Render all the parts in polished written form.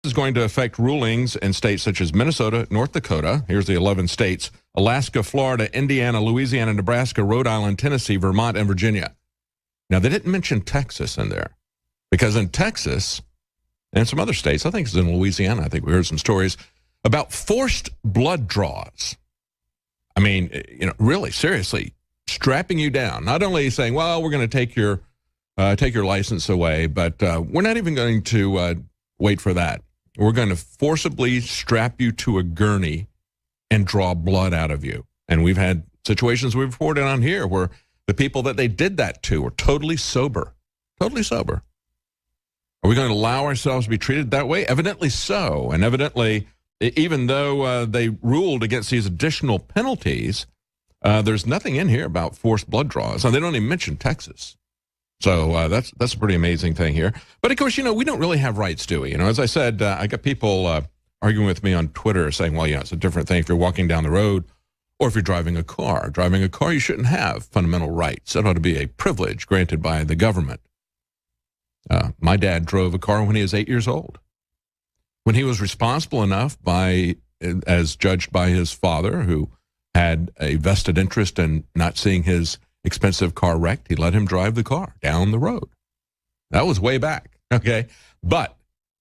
Is going to affect rulings in states such as Minnesota, North Dakota, here's the 11 states, Alaska, Florida, Indiana, Louisiana, Nebraska, Rhode Island, Tennessee, Vermont, and Virginia. Now, they didn't mention Texas in there because in Texas and some other states, I think it's in Louisiana, I think we heard some stories about forced blood draws. I mean, really, seriously, strapping you down, not only saying, well, we're going to take your license away, but we're not even going to wait for that. We're going to forcibly strap you to a gurney and draw blood out of you. And we've had situations we've reported on here where the people that they did that to were totally sober. Totally sober. Are we going to allow ourselves to be treated that way? Evidently so. And evidently, even though they ruled against these additional penalties, there's nothing in here about forced blood draws. And they don't even mention Texas. So that's a pretty amazing thing here. But, of course, we don't really have rights, do we? As I said, I got people arguing with me on Twitter saying, well, it's a different thing if you're walking down the road or if you're driving a car. Driving a car, you shouldn't have fundamental rights. That ought to be a privilege granted by the government. My dad drove a car when he was 8 years old. When he was responsible enough, as judged by his father, who had a vested interest in not seeing his expensive car wrecked, he let him drive the car down the road. That was way back, okay? But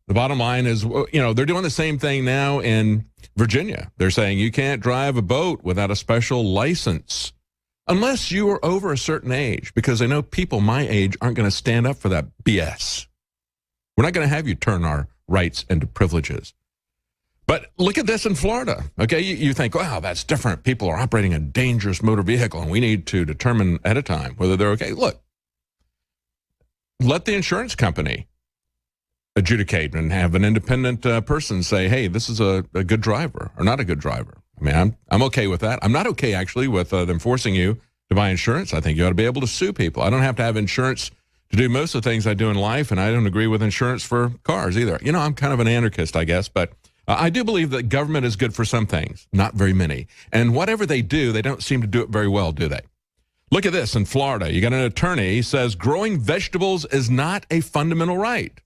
the bottom line is, they're doing the same thing now in Virginia. They're saying you can't drive a boat without a special license unless you are over a certain age, because they know people my age aren't going to stand up for that BS. We're not going to have you turn our rights into privileges. But look at this in Florida, okay? You think, wow, that's different. People are operating a dangerous motor vehicle, and we need to determine ahead of time whether they're okay. Look, let the insurance company adjudicate and have an independent person say, hey, this is a good driver or not a good driver. I mean, I'm okay with that. I'm not okay, actually, with them forcing you to buy insurance. I think you ought to be able to sue people. I don't have to have insurance to do most of the things I do in life, and I don't agree with insurance for cars either. I'm kind of an anarchist, I guess, but I do believe that government is good for some things, not very many. And whatever they do, they don't seem to do it very well, do they? Look at this in Florida. You got an attorney says growing vegetables is not a fundamental right.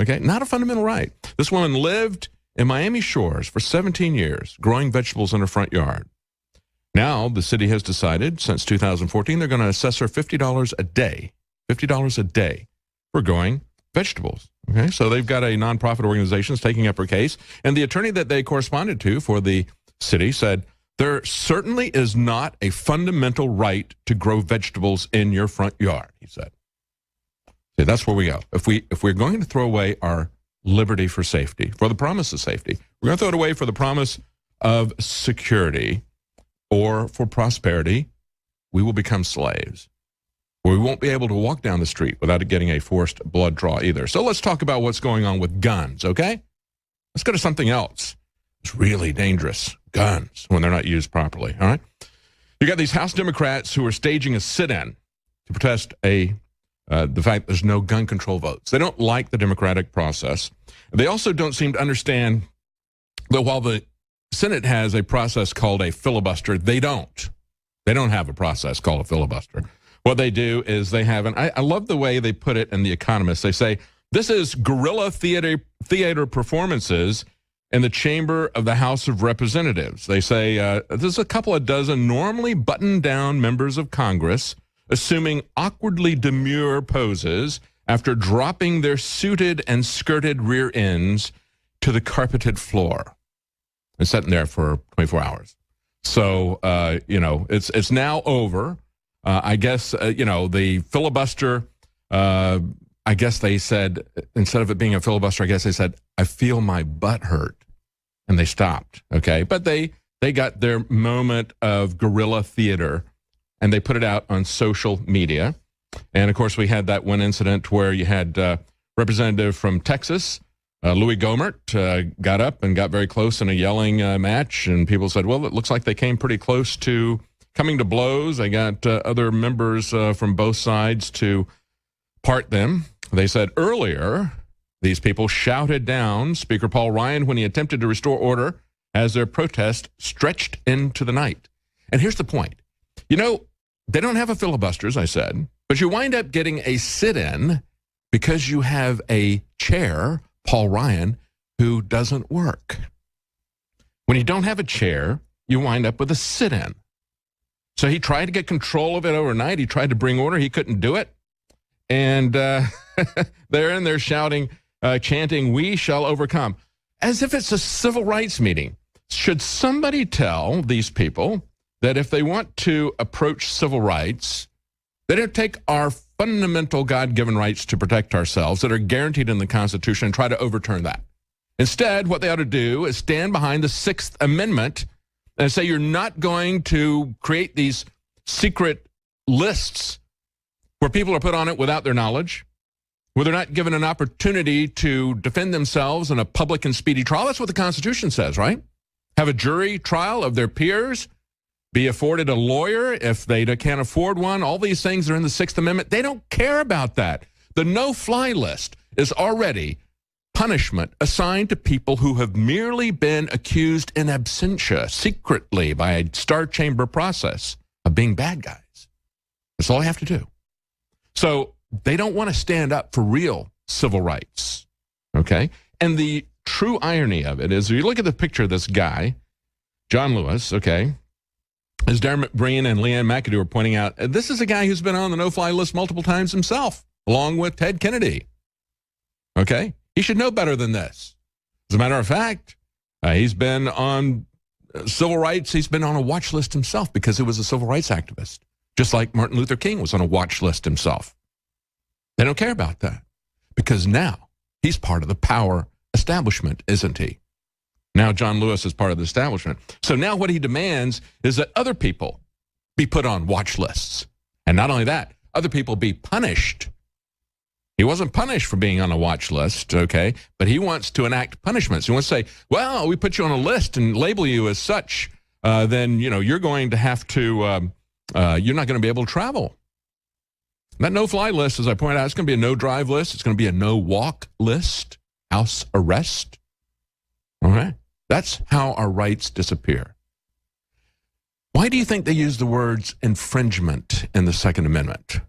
Okay, not a fundamental right. This woman lived in Miami Shores for 17 years, growing vegetables in her front yard. Now, the city has decided, since 2014, they're going to assess her $50 a day, $50 a day for growing vegetables. Okay, so they've got a nonprofit organization taking up her case, and the attorney that they corresponded to for the city said, there certainly is not a fundamental right to grow vegetables in your front yard, he said. See, that's where we go. If we're going to throw away our liberty for safety, for the promise of safety, we're going to throw it away for the promise of security or for prosperity, we will become slaves. We won't be able to walk down the street without getting a forced blood draw either. So let's talk about what's going on with guns, okay? Let's go to something else. It's really dangerous, guns, when they're not used properly, all right? You got these House Democrats who are staging a sit-in to protest the fact there's no gun control votes. They don't like the democratic process. They also don't seem to understand that while the Senate has a process called a filibuster, they don't. They don't have a process called a filibuster. What they do is they have, and I love the way they put it in The Economist. They say, this is guerrilla theater performances in the chamber of the House of Representatives. They say, there's a couple of dozen normally buttoned-down members of Congress assuming awkwardly demure poses after dropping their suited and skirted rear ends to the carpeted floor and sitting there for 24 hours. So, it's now over. I guess, the filibuster, I guess they said, instead of it being a filibuster, I guess they said, I feel my butt hurt. And they stopped, okay? But they got their moment of guerrilla theater, and they put it out on social media. And, of course, we had that one incident where you had Representative from Texas, Louis Gohmert, got up and got very close in a yelling match. And people said, well, it looks like they came pretty close to coming to blows. They got other members from both sides to part them. They said earlier, these people shouted down Speaker Paul Ryan when he attempted to restore order as their protest stretched into the night. And here's the point. They don't have a filibuster, as I said, but you wind up getting a sit-in because you have a chair, Paul Ryan, who doesn't work. When you don't have a chair, you wind up with a sit-in. So he tried to get control of it overnight. He tried to bring order. He couldn't do it. And they're in there shouting, chanting, "We shall overcome," as if it's a civil rights meeting. Should somebody tell these people that if they want to approach civil rights, they don't take our fundamental God-given rights to protect ourselves that are guaranteed in the Constitution and try to overturn that? Instead, what they ought to do is stand behind the Sixth Amendment and say you're not going to create these secret lists where people are put on it without their knowledge, where they're not given an opportunity to defend themselves in a public and speedy trial. That's what the Constitution says, right? Have a jury trial of their peers, be afforded a lawyer if they can't afford one. All these things are in the Sixth Amendment. They don't care about that. The no-fly list is already punishment assigned to people who have merely been accused in absentia, secretly, by a star chamber process of being bad guys. That's all I have to do. So they don't want to stand up for real civil rights, okay? And the true irony of it is, if you look at the picture of this guy, John Lewis, okay, as Dermot Breen and Leanne McAdoo are pointing out, this is a guy who's been on the no-fly list multiple times himself, along with Ted Kennedy, okay? He should know better than this. As a matter of fact, he's been on civil rights. He's been on a watch list himself because he was a civil rights activist, just like Martin Luther King was on a watch list himself. They don't care about that because now he's part of the power establishment, isn't he? Now John Lewis is part of the establishment. So now what he demands is that other people be put on watch lists. And not only that, other people be punished. He wasn't punished for being on a watch list, okay? But he wants to enact punishments. He wants to say, well, we put you on a list and label you as such, then, you're going to have to, you're not going to be able to travel. That no-fly list, as I pointed out, it's going to be a no-drive list. It's going to be a no-walk list, house arrest. All right? That's how our rights disappear. Why do you think they use the words infringement in the Second Amendment?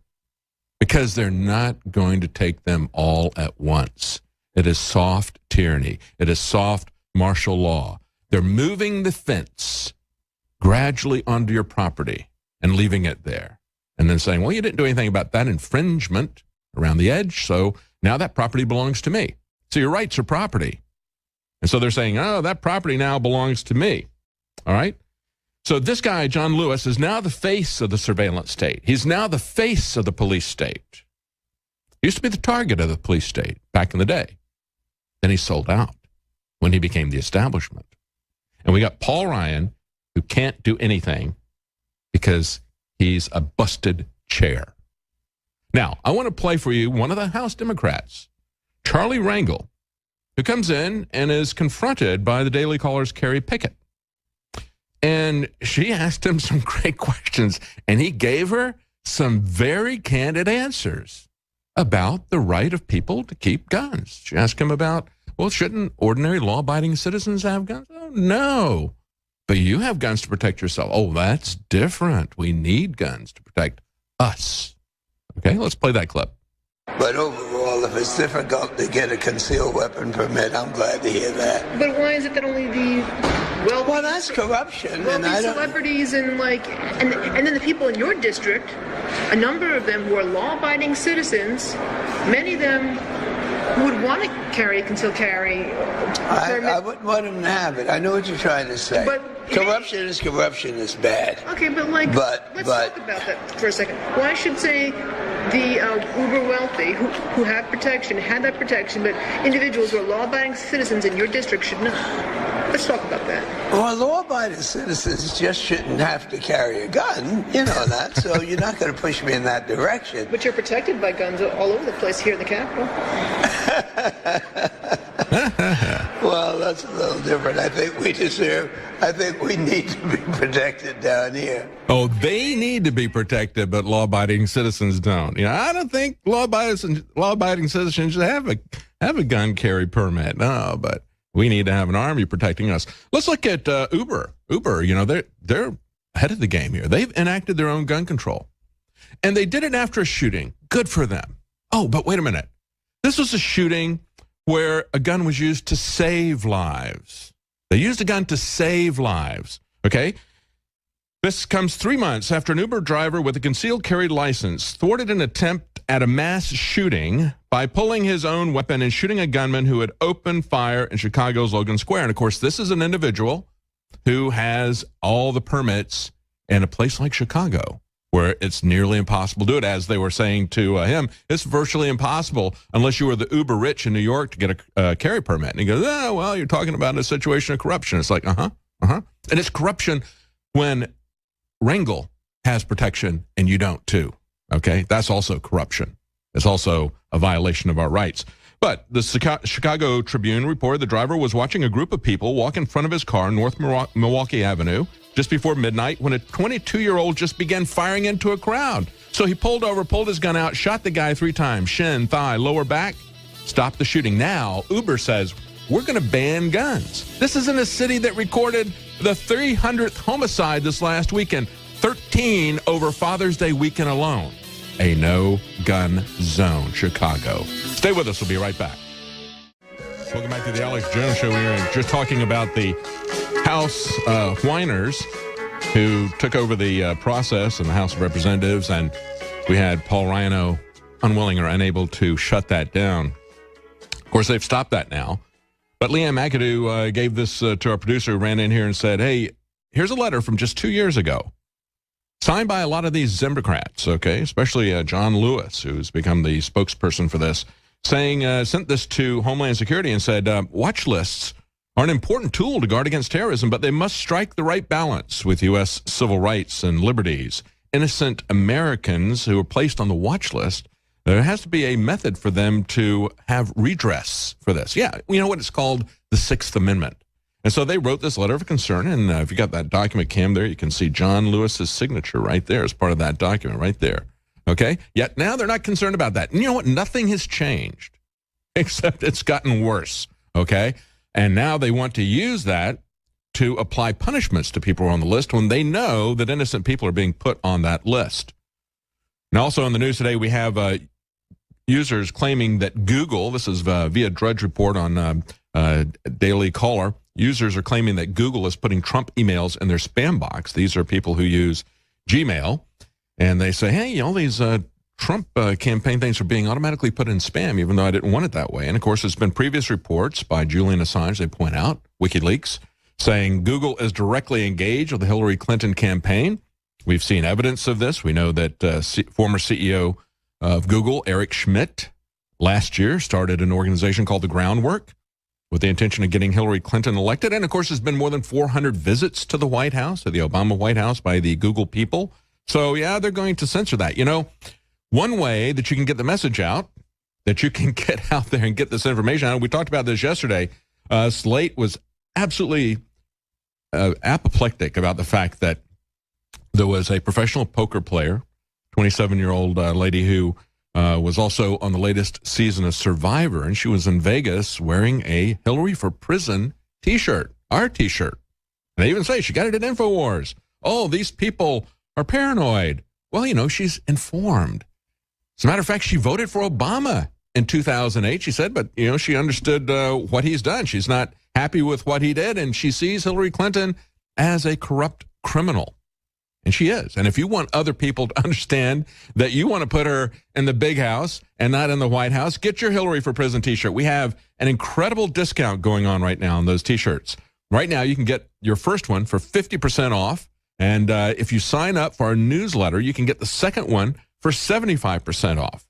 Because they're not going to take them all at once. It is soft tyranny. It is soft martial law. They're moving the fence gradually onto your property and leaving it there. And then saying, well, you didn't do anything about that infringement around the edge, so now that property belongs to me. So your rights are property. And so they're saying, oh, that property now belongs to me. All right? So this guy, John Lewis, is now the face of the surveillance state. He's now the face of the police state. He used to be the target of the police state back in the day. Then he sold out when he became the establishment. And we got Paul Ryan, who can't do anything because he's a busted chair. Now, I want to play for you one of the House Democrats, Charlie Rangel, who comes in and is confronted by the Daily Caller's Kerry Pickett. And she asked him some great questions, and he gave her some very candid answers about the right of people to keep guns. She asked him about, well, shouldn't ordinary law-abiding citizens have guns? Oh, no. But you have guns to protect yourself. Oh, that's different. We need guns to protect us. Okay, let's play that clip. But overall, if it's difficult to get a concealed weapon permit, I'm glad to hear that. But why is it that only the wealthy... Well, that's corruption. Wealthy celebrities and then the people in your district, a number of them who are law-abiding citizens, many of them would want to carry a concealed carry permit. I wouldn't want them to have it. I know what you're trying to say. But corruption is bad. Okay, but let's talk about that for a second. Why should, say, the uber wealthy who have protection, had that protection, but individuals who are law-abiding citizens in your district should not? Let's talk about that. Well, law-abiding citizens just shouldn't have to carry a gun. You know that, so you're not going to push me in that direction. But you're protected by guns all over the place here in the Capitol. Well, that's a little different. I think we need to be protected down here. Oh, they need to be protected, but law-abiding citizens don't. I don't think law-abiding citizens should have a gun carry permit. No, but we need to have an army protecting us. Let's look at Uber. Uber, they're ahead of the game here. They've enacted their own gun control. And they did it after a shooting. Good for them. Oh, but wait a minute. This was a shooting where a gun was used to save lives. They used a gun to save lives, okay? This comes 3 months after an Uber driver with a concealed carry license thwarted an attempt at a mass shooting by pulling his own weapon and shooting a gunman who had opened fire in Chicago's Logan Square. And, of course, this is an individual who has all the permits in a place like Chicago, where it's nearly impossible to do it. As they were saying to him, it's virtually impossible unless you were the uber rich in New York to get a carry permit. And he goes, oh, well, you're talking about a situation of corruption. It's like, And it's corruption when Rangel has protection and you don't too, okay? That's also corruption. It's also a violation of our rights. But the Chicago Tribune reported the driver was watching a group of people walk in front of his car, North Milwaukee Avenue, just before midnight when a 22-year-old just began firing into a crowd. So he pulled over, pulled his gun out, shot the guy 3 times, shin, thigh, lower back, stopped the shooting. Now, Uber says, we're going to ban guns. This is in a city that recorded the 300th homicide this last weekend, 13 over Father's Day weekend alone. A no-gun zone, Chicago. Stay with us. We'll be right back. Welcome back to the Alex Jones Show. We were just talking about the House whiners who took over the process in the House of Representatives, and we had Paul Ryan unwilling or unable to shut that down. Of course, they've stopped that now. But Leanne McAdoo gave this to our producer who ran in here and said, hey, here's a letter from just 2 years ago, signed by a lot of these Democrats, okay, especially John Lewis, who's become the spokesperson for this, saying, sent this to Homeland Security and said, watch lists are an important tool to guard against terrorism, but they must strike the right balance with U.S. civil rights and liberties. Innocent Americans who are placed on the watch list, there has to be a method for them to have redress for this. Yeah, you know what it's called? The Sixth Amendment. And so they wrote this letter of concern, and if you got that document cam there, you can see John Lewis's signature right there as part of that document right there. Okay? Yet now they're not concerned about that. And you know what? Nothing has changed, except it's gotten worse. Okay? And now they want to use that to apply punishments to people who are on the list when they know that innocent people are being put on that list. And also in the news today, we have users claiming that Google, this is via Drudge Report on Daily Caller, users are claiming that Google is putting Trump emails in their spam box. These are people who use Gmail, and they say, hey, all these Trump campaign things are being automatically put in spam, even though I didn't want it that way. And, of course, there's been previous reports by Julian Assange, they point out, WikiLeaks, saying Google is directly engaged with the Hillary Clinton campaign. We've seen evidence of this. We know that former CEO of Google, Eric Schmidt, last year started an organization called The Groundwork with the intention of getting Hillary Clinton elected. And, of course, there's been more than 400 visits to the White House, to the Obama White House, by the Google people. So, yeah, they're going to censor that. You know, one way that you can get the message out, that you can get out there and get this information out, we talked about this yesterday, Slate was absolutely apoplectic about the fact that there was a professional poker player, 27-year-old lady who was also on the latest season of Survivor, and she was in Vegas wearing a Hillary for Prison T-shirt, our T-shirt. And they even say she got it at InfoWars. Oh, these people are paranoid. Well, you know, she's informed. As a matter of fact, she voted for Obama in 2008, she said, but, you know, she understood what he's done. She's not happy with what he did, and she sees Hillary Clinton as a corrupt criminal. And she is. And if you want other people to understand that you want to put her in the big house and not in the White House, get your Hillary for Prison T-shirt. We have an incredible discount going on right now on those T-shirts. Right now, you can get your first one for 50% off. And if you sign up for our newsletter, you can get the second one for 75% off.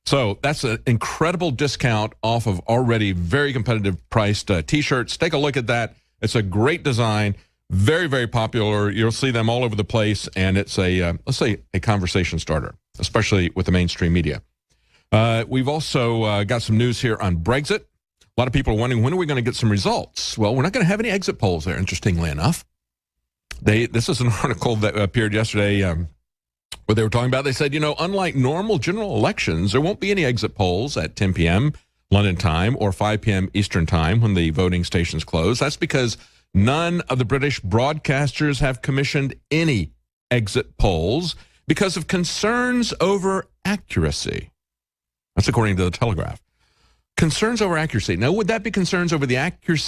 So that's an incredible discount off of already very competitive priced T-shirts. Take a look at that. It's a great design. Very, very popular. You'll see them all over the place, and it's a, let's say, a conversation starter, especially with the mainstream media. We've also got some news here on Brexit. A lot of people are wondering, when are we going to get some results? Well, we're not going to have any exit polls there, interestingly enough. This is an article that appeared yesterday where they were talking about, they said, you know, unlike normal general elections, there won't be any exit polls at 10 p.m. London time or 5 p.m. Eastern time when the voting stations close. That's because none of the British broadcasters have commissioned any exit polls because of concerns over accuracy. That's according to the Telegraph. Concerns over accuracy. Now, would that be concerns over the accuracy